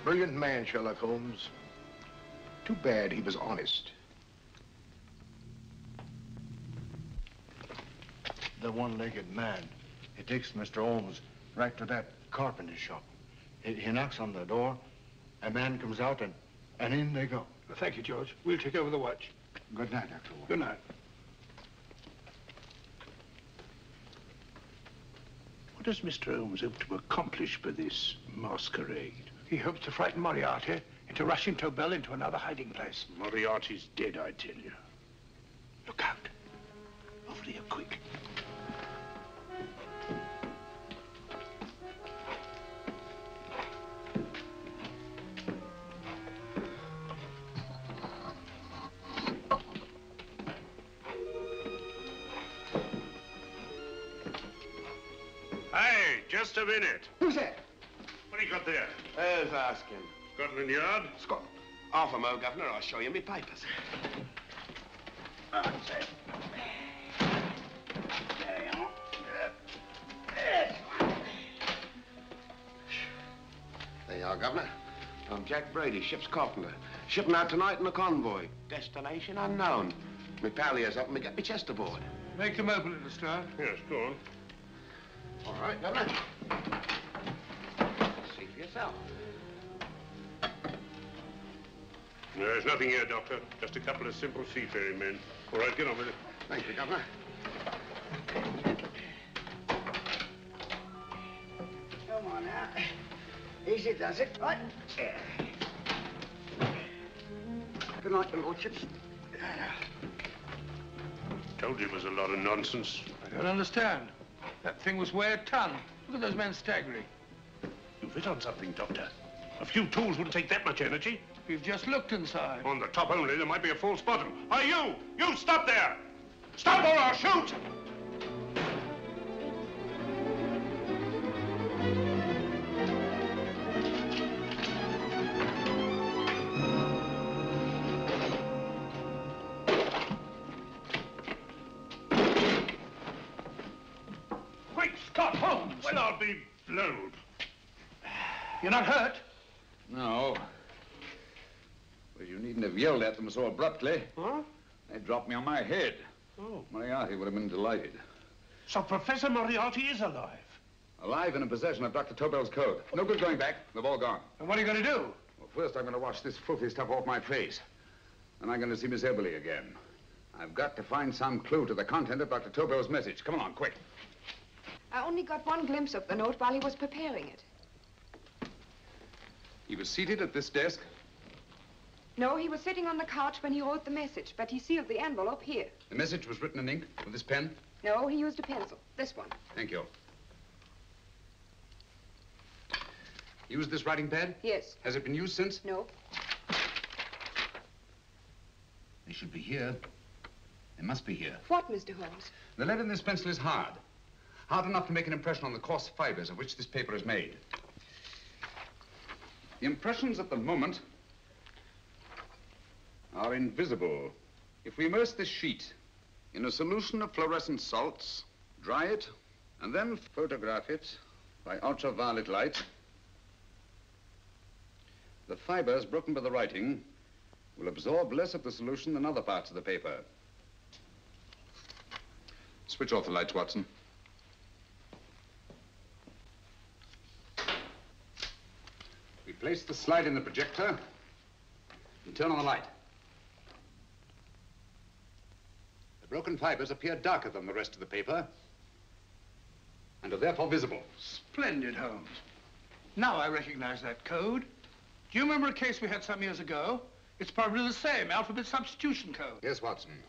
S1: Brilliant man, Sherlock Holmes. Too bad he was honest.
S11: The one-legged man. He takes Mr. Holmes right to that carpenter shop. He knocks on the door, a man comes out, and in they go.
S3: Well, thank you, George. We'll take over the watch.
S11: Good night, Dr. Holmes.
S3: Good night. What does Mr. Holmes hope to accomplish by this masquerade? He hopes to frighten Moriarty into rushing Tobel into another hiding place. Moriarty's dead, I tell you. Look out. Over here, quick.
S21: Hey, just a minute.
S4: Who's that?
S21: What do you got there?
S20: Who's asking?
S21: Scotland Yard?
S3: Scotland.
S20: Half a mo, Governor. I'll show you my papers. That's it. There you are. There you are, Governor. I'm Jack Brady, ship's carpenter. Shipping out tonight in a convoy. Destination unknown. My pal here's helping me get my chest aboard.
S3: Make them open it, Lestrade.
S16: Yes, go on.
S20: All right, Governor. See for yourself.
S16: There's nothing here, Doctor. Just a couple of simple seafaring men. All right, get on with it.
S20: Thank you, Governor.
S18: Come on now. Easy does it. Right. Good night, your lordships.
S16: Told you it was a lot of nonsense.
S3: I don't understand. That thing was weigh a ton. Look at those men staggering.
S16: You've hit on something, Doctor. A few tools wouldn't take that much energy.
S3: We've just looked inside.
S16: On the top only, there might be a false bottom. Hey, you! You stop there! Stop or I'll shoot!
S3: Great Scott, Holmes!
S16: Well, I'll be blowed.
S3: You're not hurt?
S6: No. Well, you needn't have yelled at them so abruptly.
S20: Huh?
S6: They dropped me on my head.
S20: Oh.
S6: Moriarty would have been delighted.
S16: So Professor Moriarty is alive?
S6: Alive and in possession of Dr. Tobel's code. No good going back. They've all gone.
S3: And what are you going to do?
S6: Well, first I'm going to wash this filthy stuff off my face. Then I'm going to see Miss Eberly again. I've got to find some clue to the content of Dr. Tobel's message. Come along, quick.
S12: I only got one glimpse of the note while he was preparing it.
S6: He was seated at this desk.
S12: No, he was sitting on the couch when he wrote the message, but he sealed the envelope here.
S6: The message was written in ink with this pen.
S12: No, he used a pencil. This one.
S6: Thank you. Used this writing pad?
S12: Yes.
S6: Has it been used since?
S12: No.
S6: They should be here. They must be here.
S12: What, Mr. Holmes?
S6: The lead in this pencil is hard. Hard enough to make an impression on the coarse fibers of which this paper is made. The impressions at the moment are invisible. If we immerse this sheet in a solution of fluorescent salts, dry it, and then photograph it by ultraviolet light, the fibers broken by the writing will absorb less of the solution than other parts of the paper. Switch off the lights, Watson. We place the slide in the projector and turn on the light. The broken fibers appear darker than the rest of the paper and are therefore visible.
S3: Splendid, Holmes. Now I recognize that code. Do you remember a case we had some years ago? It's probably the same, alphabet substitution code.
S6: Yes, Watson.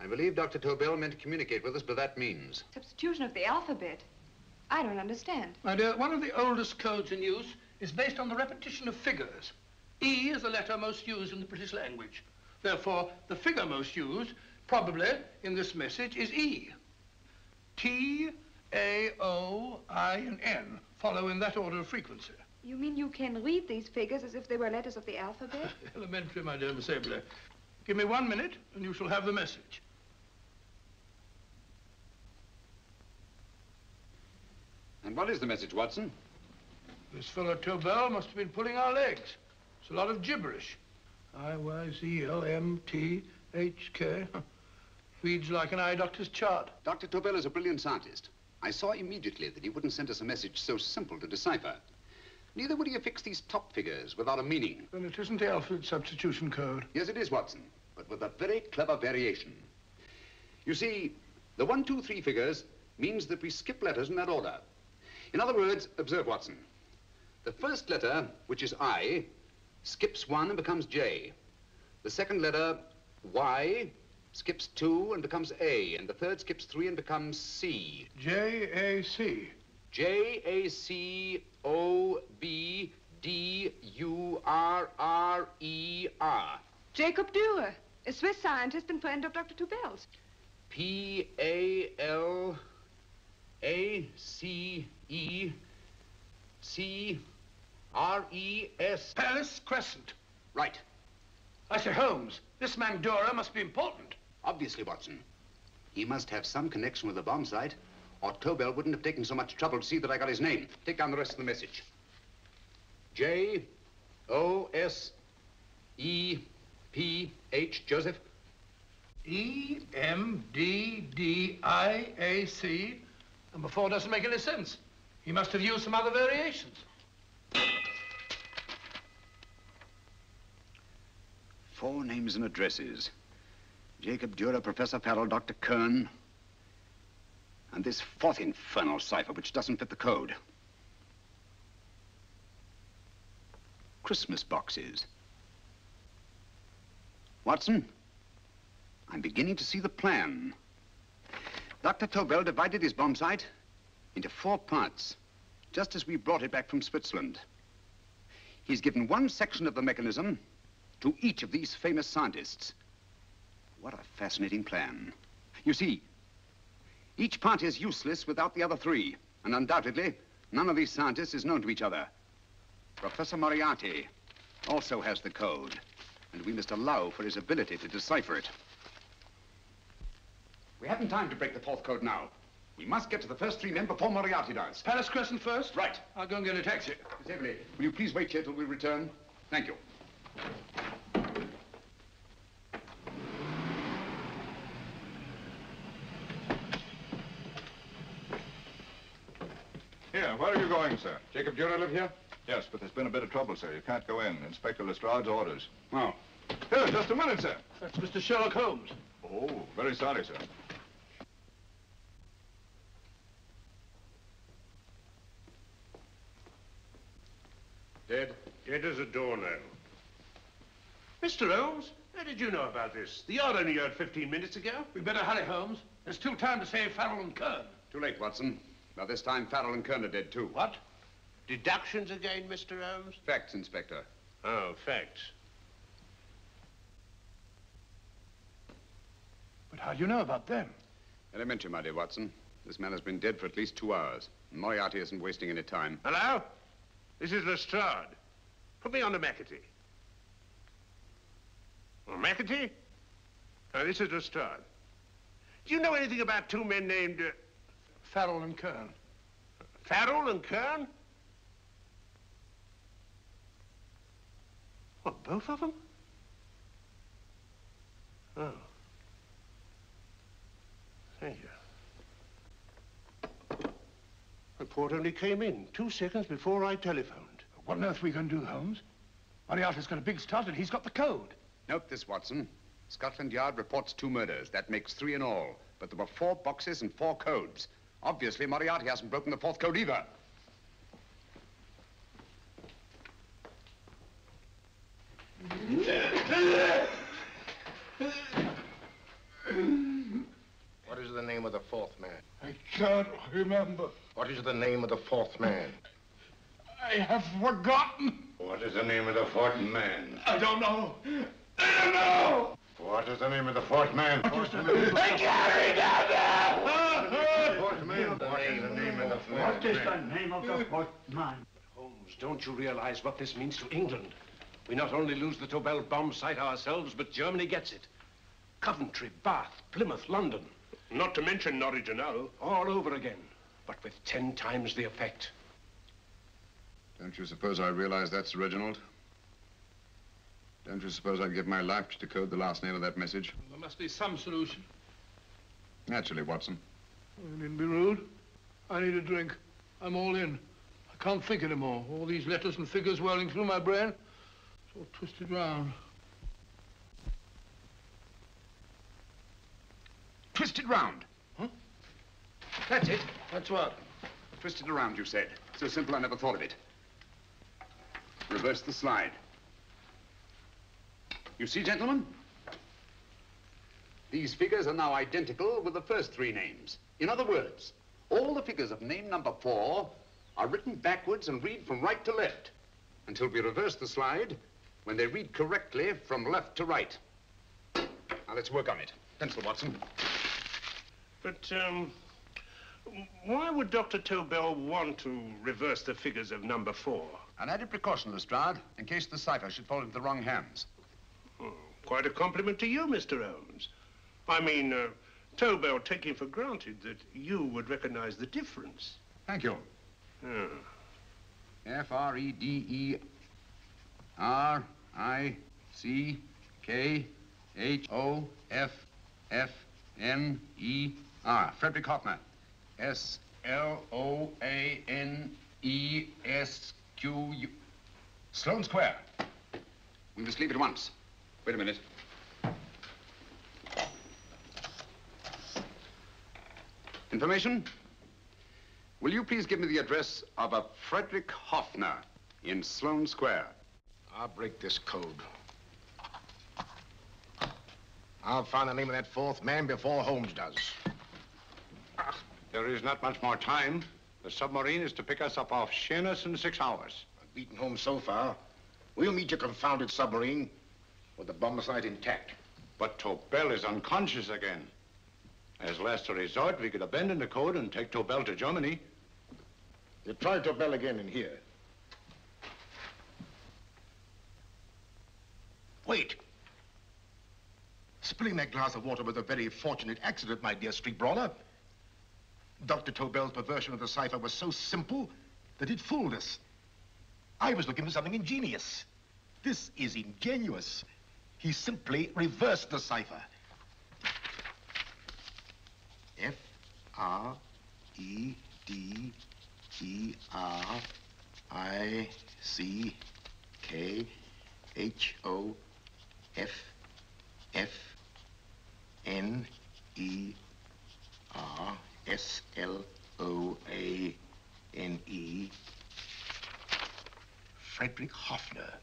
S6: I believe Dr. Tobel meant to communicate with us by that means.
S12: Substitution of the alphabet? I don't understand.
S3: My dear, one of the oldest codes in use is based on the repetition of figures. E is the letter most used in the British language. Therefore, the figure most used, probably in this message, is E. T, A, O, I, and N follow in that order of frequency.
S12: You mean you can read these figures as if they were letters of the alphabet?
S3: Elementary, my dear Miss Eberly. Give me 1 minute, and you shall have the message.
S6: And what is the message, Watson?
S3: This fellow Tobel must have been pulling our legs. It's a lot of gibberish. I-Y-Z-L-M-T-H-K. Reads like an eye doctor's chart.
S6: Dr. Tobel is a brilliant scientist. I saw immediately that he wouldn't send us a message so simple to decipher. Neither would he affix these top figures without a meaning.
S3: Then it isn't the alphabet substitution code.
S6: Yes, it is, Watson, but with a very clever variation. You see, the 1, 2, 3 figures means that we skip letters in that order. In other words, observe, Watson. The first letter, which is I, skips 1 and becomes J. The second letter, Y, skips 2 and becomes A. And the third skips 3 and becomes C.
S3: J-A-C.
S6: J-A-C-O-B-D-U-R-R-E-R.
S12: Jacob Dürer, a Swiss scientist and friend of Dr. Tobel's.
S6: P-A-L-A-C-E-C-R-E-S.
S3: Palace Crescent.
S6: Right.
S3: I say, Holmes, this man Dora must be important.
S6: Obviously, Watson. He must have some connection with the bomb site, or Tobel wouldn't have taken so much trouble to see that I got his name. Take down the rest of the message. J-O-S-E-P-H, Joseph.
S3: E-M-D-D-I-A-C. Number 4 doesn't make any sense. He must have used some other variations.
S6: 4 names and addresses. Jacob Dürer, Professor Farrell, Dr. Kern, and this 4th infernal cipher, which doesn't fit the code. Christmas boxes. Watson, I'm beginning to see the plan. Dr. Tobel divided his bomb site into 4 parts, just as we brought it back from Switzerland. He's given one section of the mechanism to each of these famous scientists. What a fascinating plan. You see, each part is useless without the other 3, and undoubtedly, none of these scientists is known to each other. Professor Moriarty also has the code, and we must allow for his ability to decipher it. We haven't time to break the 4th code now. We must get to the first 3 men before Moriarty does.
S3: Palace Crescent first?
S6: Right.
S3: I'll go and get a taxi.
S6: Miss Everly, will you please wait here till we return? Thank you.
S21: Here, where are you going, sir? Jacob Dürer live here? Yes, but there's been a bit of trouble, sir. You can't go in. Inspector Lestrade's orders.
S6: Oh.
S21: Here, just a minute, sir.
S3: That's Mr. Sherlock Holmes.
S21: Oh, very sorry, sir.
S6: Dead?
S22: Dead as a doornail. Mr. Holmes, how did you know about this? The yard only heard 15 minutes ago.
S3: We better hurry, Holmes. There's still time to save Farrell and Kern.
S6: Too late, Watson. By this time, Farrell and Kern are dead, too.
S22: What? Deductions again, Mr. Holmes?
S6: Facts, Inspector.
S22: Oh, facts.
S3: But how do you know about them?
S6: Elementary, my dear Watson. This man has been dead for at least 2 hours. Moriarty isn't wasting any time.
S22: Hello? This is Lestrade. Put me on to McAtee. Oh, McAtee? Oh, this is Lestrade. Do you know anything about 2 men named...
S3: Farrell and Kern.
S22: Farrell and Kern? What, both of them? Oh. Thank you. Report only came in 2 seconds before I telephoned.
S3: What on earth are we going to do, Holmes? Moriarty's got a big start and he's got the code.
S6: Note this, Watson. Scotland Yard reports 2 murders. That makes 3 in all. But there were 4 boxes and 4 codes. Obviously, Moriarty hasn't broken the 4th code either.
S1: What is the name of the 4th man?
S19: I can't remember.
S1: What is the name of the 4th man?
S19: I have forgotten.
S11: What is the name of the 4th man?
S19: I don't know. I don't know.
S11: What is the name of the 4th man?
S19: I can't remember.
S11: Fourth man. What is the name of the 4th man?
S13: What is the name of the 4th man?
S10: Holmes, don't you realize what this means to England? We not only lose the Tobel bomb site ourselves, but Germany gets it. Coventry, Bath, Plymouth, London.
S22: Not to mention Norwich and Hull.
S10: All over again, but with 10 times the effect.
S6: Don't you suppose I realize that's Reginald? Don't you suppose I'd give my life to decode the last nail of that message?
S3: There must be some solution.
S6: Naturally, Watson.
S3: You needn't be rude. I need a drink. I'm all in. I can't think anymore. All these letters and figures whirling through my brain. It's all twisted round.
S6: Twisted round.
S3: Huh?
S6: That's it.
S3: That's what?
S6: Twisted around, you said. So simple, I never thought of it. Reverse the slide. You see, gentlemen? These figures are now identical with the first 3 names. In other words, all the figures of name number 4 are written backwards and read from right to left until we reverse the slide when they read correctly from left to right. Now, let's work on it. Pencil, Watson.
S22: But, why would Dr. Tobel want to reverse the figures of number 4?
S6: An added precaution, Lestrade, in case the cipher should fall into the wrong hands.
S22: Oh, quite a compliment to you, Mr. Holmes. I mean, Tobel taking for granted that you would recognize the difference.
S6: Thank you.
S22: Ah.
S6: Frederick-Hoffner. Frederick Hoffner. S-L-O-A-N-E-S-Q-U. Sloane Square. We must leave at once. Wait a minute. Information? Will you please give me the address of a Frederick Hoffner in Sloane Square?
S1: I'll break this code. I'll find the name of that fourth man before Holmes does.
S11: There is not much more time. The submarine is to pick us up off Sheerness in 6 hours.
S1: I've beaten Holmes so far. We'll meet your confounded submarine with the bomb site intact.
S11: But Tobel is unconscious again. As last resort, we could abandon the code and take Tobel to Germany.
S1: You try Tobel again in here. Wait. Spilling that glass of water was a very fortunate accident, my dear street brawler. Dr. Tobel's perversion of the cipher was so simple that it fooled us. I was looking for something ingenious. This is ingenuous. He simply reversed the cipher. F-R-E-D-E-R-I-C-K-H-O-F-N-E-R-S-L-O-A-N-E. Frederick Hoffner,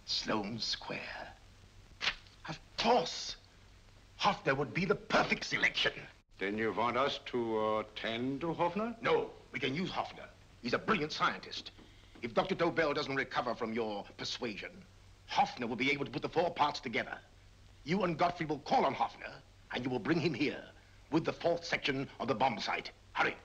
S1: Sloane Square. Of course. Hoffner would be the perfect selection.
S11: Then you want us to tend to Hoffner?
S1: No, we can use Hoffner. He's a brilliant scientist. If Dr. Tobel doesn't recover from your persuasion, Hoffner will be able to put the 4 parts together. You and Godfrey will call on Hoffner, and you will bring him here with the 4th section of the bomb site. Hurry.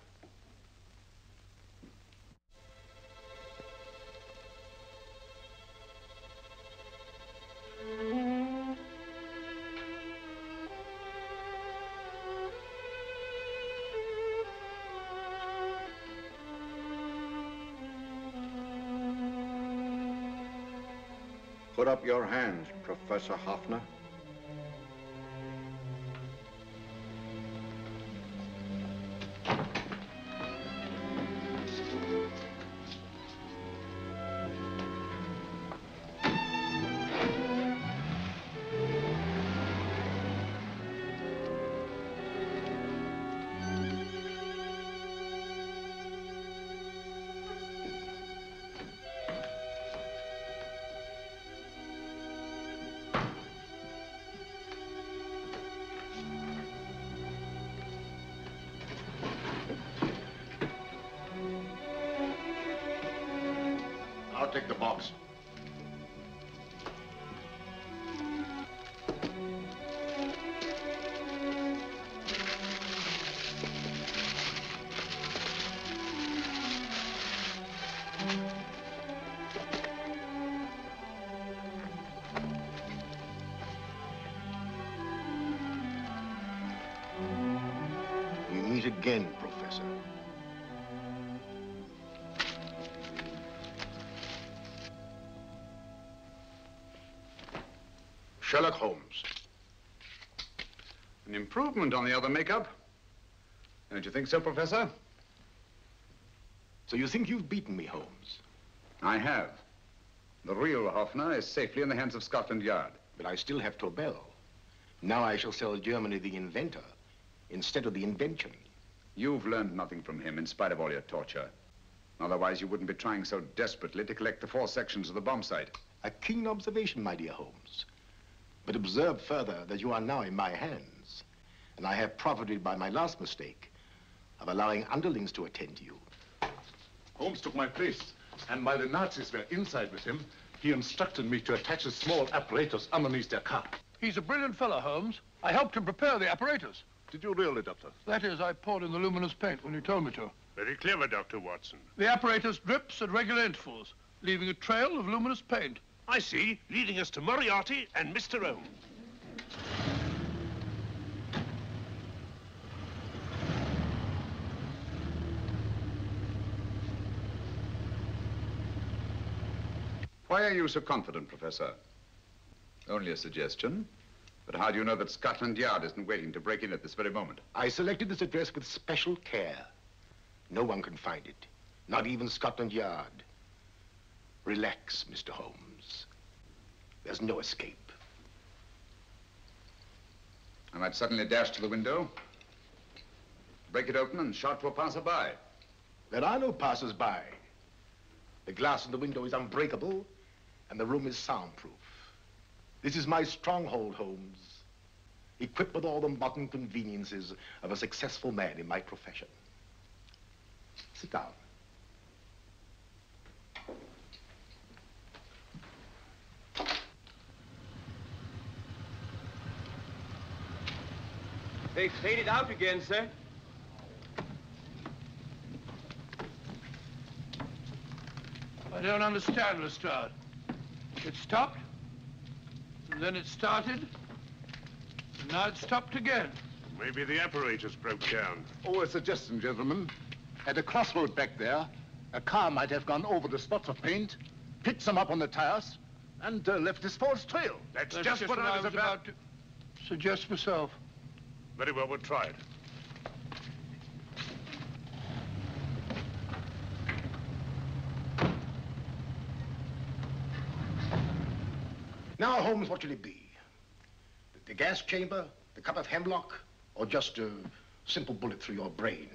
S11: Put up your hands, Professor Hoffner.
S1: I'll take the box. We meet again, Professor. Sherlock Holmes.
S6: An improvement on the other makeup. Don't you think so, Professor?
S1: So you think you've beaten me, Holmes?
S6: I have. The real Hoffner is safely in the hands of Scotland Yard.
S1: But I still have Tobel. Now I shall sell Germany the inventor instead of the invention.
S6: You've learned nothing from him in spite of all your torture. Otherwise, you wouldn't be trying so desperately to collect the 4 sections of the bomb site.
S1: A keen observation, my dear Holmes. But observe further that you are now in my hands, and I have profited by my last mistake of allowing underlings to attend to you.
S16: Holmes took my place, and while the Nazis were inside with him, he instructed me to attach a small apparatus underneath their car.
S3: He's a brilliant fellow, Holmes. I helped him prepare the apparatus.
S16: Did you really, Doctor?
S3: That is, I poured in the luminous paint when you told me to.
S22: Very clever, Dr. Watson.
S3: The apparatus drips at regular intervals. leaving a trail of luminous paint.
S22: I see, leading us to Moriarty and Mr. Holmes.
S6: Why are you so confident, Professor? Only a suggestion. But how do you know that Scotland Yard isn't waiting to break in at this very moment?
S1: I selected this address with special care. No one can find it, not even Scotland Yard. Relax, Mr. Holmes. There's no escape.
S6: I might suddenly dash to the window, break it open, and shout to a passerby.
S1: There are no passers-by. The glass in the window is unbreakable, and the room is soundproof. This is my stronghold, Holmes, equipped with all the modern conveniences of a successful man in my profession. Sit down.
S15: They faded out again, sir.
S3: I don't understand, Lestrade. It stopped, and then it started, and now it stopped again.
S22: Maybe the apparatus broke down.
S16: Oh, a suggestion, gentlemen. At a crossroad back there, a car might have gone over the spots of paint, picked some up on the tires, and left this false trail.
S22: That's just what I was about
S3: to suggest myself.
S22: Very well, we'll try it.
S1: Now, Holmes, what should it be? The gas chamber, the cup of hemlock, or just a simple bullet through your brain?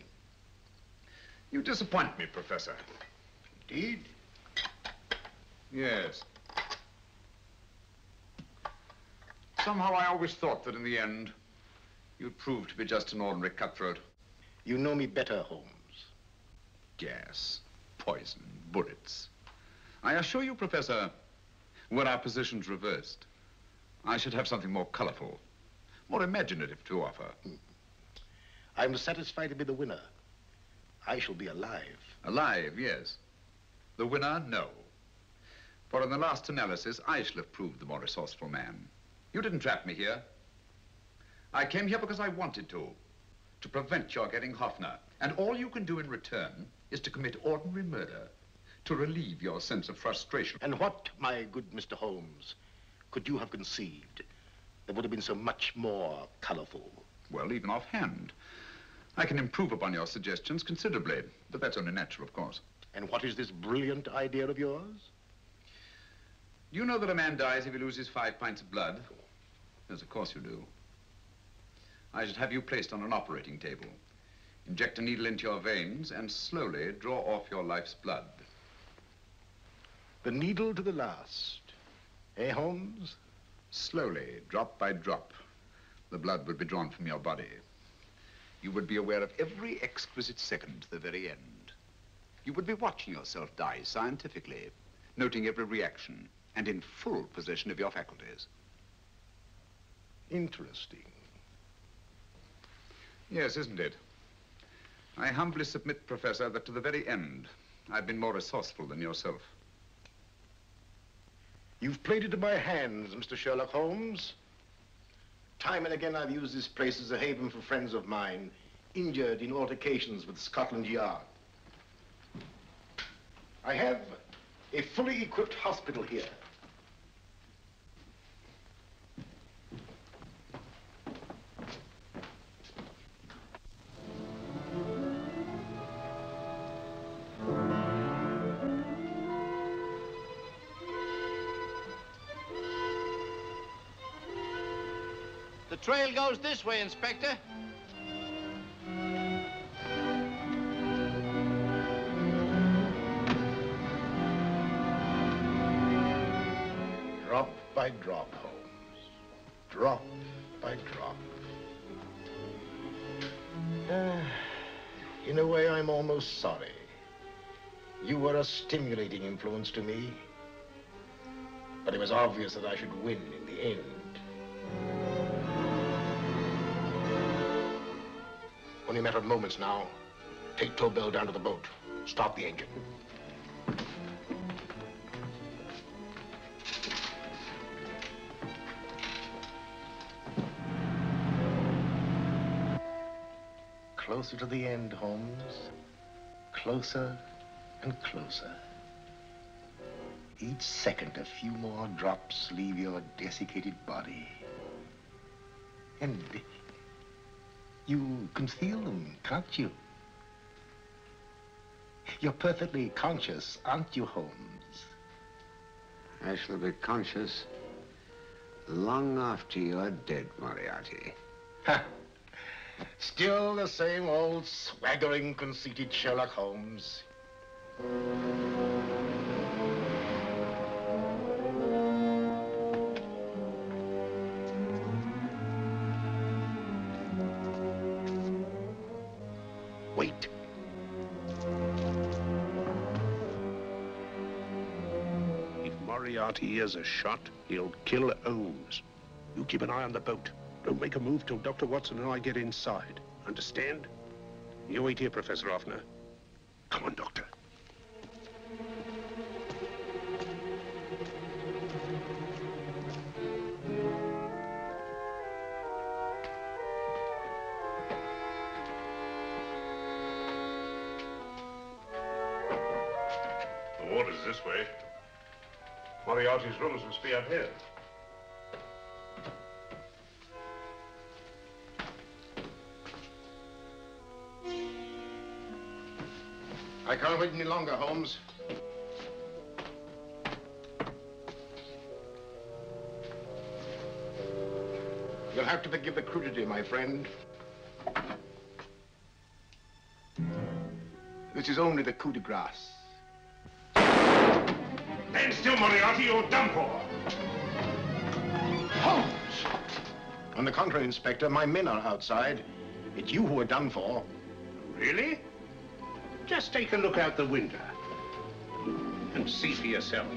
S6: You disappoint me, Professor.
S1: Indeed?
S6: Yes. Somehow I always thought that in the end, you'd prove to be just an ordinary cutthroat.
S1: You know me better, Holmes.
S6: Gas, poison, bullets. I assure you, Professor, were our positions reversed, I should have something more colorful, more imaginative to offer.
S1: I'm satisfied to be the winner. I shall be alive.
S6: Alive, yes. The winner, no. For in the last analysis, I shall have proved the more resourceful man. You didn't trap me here. I came here because I wanted to prevent your getting Hoffner. And all you can do in return is to commit ordinary murder, to relieve your sense of frustration.
S1: And what, my good Mr. Holmes, could you have conceived that would have been so much more colorful?
S6: Well, even offhand, I can improve upon your suggestions considerably, but that's only natural, of course.
S1: And what is this brilliant idea of yours?
S6: You know that a man dies if he loses 5 pints of blood? Yes, of course you do. I should have you placed on an operating table, inject a needle into your veins, and slowly draw off your life's blood.
S1: The needle to the last. Eh, Holmes?
S6: Slowly, drop by drop, the blood would be drawn from your body. You would be aware of every exquisite second to the very end. You would be watching yourself die scientifically, noting every reaction, and in full possession of your faculties.
S1: Interesting.
S6: Yes, isn't it? I humbly submit, Professor, that to the very end, I've been more resourceful than yourself.
S1: You've played it to my hands, Mr. Sherlock Holmes. Time and again, I've used this place as a haven for friends of mine, injured in altercations with Scotland Yard. I have a fully equipped hospital here.
S2: The trail goes this way, Inspector.
S1: Drop by drop, Holmes. Drop by drop. In a way, I'm almost sorry. You were a stimulating influence to me. But it was obvious that I should win in the end. Only a matter of moments now. Take Tobel down to the boat. Start the engine. closer to the end, Holmes. Closer and closer. Each second, a few more drops leave your desiccated body. And you can feel them, can't you? You're perfectly conscious, aren't you, Holmes?
S7: I shall be conscious long after you're dead, Moriarty.
S1: Ha! Still the same old swaggering, conceited Sherlock Holmes. Wait.
S22: If Moriarty hears a shot, he'll kill Holmes. You keep an eye on the boat. Don't make a move till Dr. Watson and I get inside. Understand? You wait here, Professor Offner. Come on, Doctor. The water's this way. Moriarty's rooms must be out here.
S1: I can't wait any longer, Holmes. You'll have to forgive the crudity, my friend. This is only the coup de grace.
S22: Stand still, Moriarty, you're done for.
S1: Holmes! On the contrary, Inspector, my men are outside. It's you who are done for.
S22: Really? Just take a look out the window and see for yourself.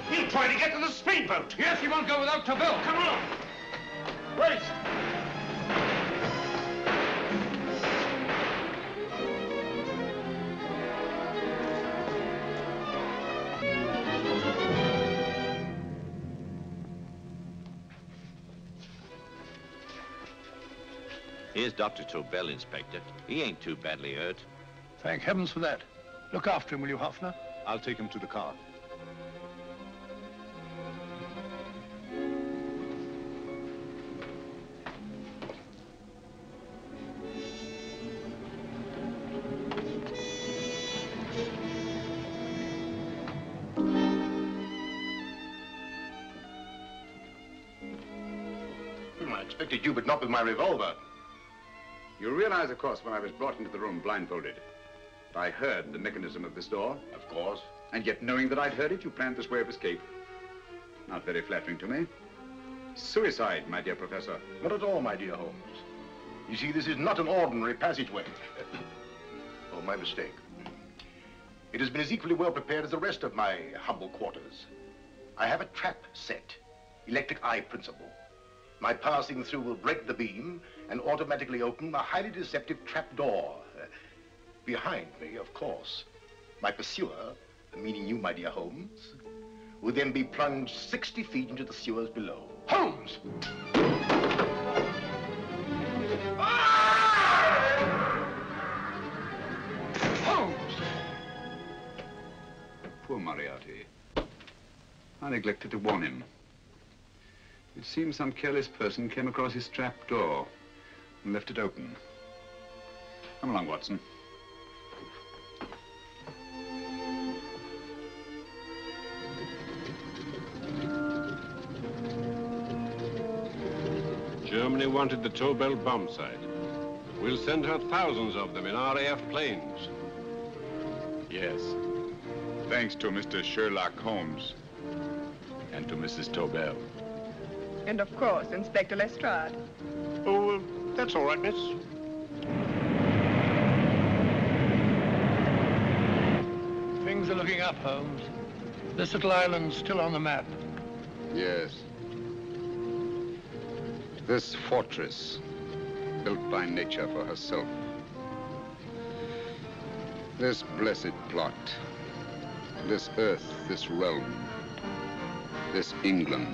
S22: He'll try to get to the speedboat.
S3: Yes, he won't go without Tobel.
S22: Come on.
S1: Wait!
S14: Here's Dr. Tobel, Inspector. He ain't too badly hurt.
S3: Thank heavens for that. Look after him, will you, Hoffner?
S21: I'll take him to the car.
S1: I expected you, but not with my revolver.
S6: You realize, of course, when I was brought into the room blindfolded, that I heard the mechanism of this door.
S1: Of course.
S6: And yet, knowing that I'd heard it, you planned this way of escape. Not very flattering to me. Suicide, my dear Professor.
S1: Not at all, my dear Holmes. You see, this is not an ordinary passageway. Oh, my mistake. It has been as equally well prepared as the rest of my humble quarters. I have a trap set, electric eye principle. My passing through will break the beam and automatically open a highly deceptive trap door. Behind me, of course, my pursuer, meaning you, my dear Holmes, will then be plunged 60 feet into the sewers below. Holmes! Holmes!
S6: Poor Moriarty. I neglected to warn him. It seems some careless person came across his trap door and left it open. Come along, Watson.
S10: Germany wanted the Tobel bomb site. We'll send her thousands of them in RAF planes.
S5: Yes. Thanks to Mr. Sherlock Holmes and to Mrs. Tobel.
S12: And of course, Inspector Lestrade.
S22: Oh, that's all right, miss.
S3: Things are looking up, Holmes. This little island's still on the map.
S6: Yes. This fortress, built by nature for herself. This blessed plot, this earth, this realm, this England.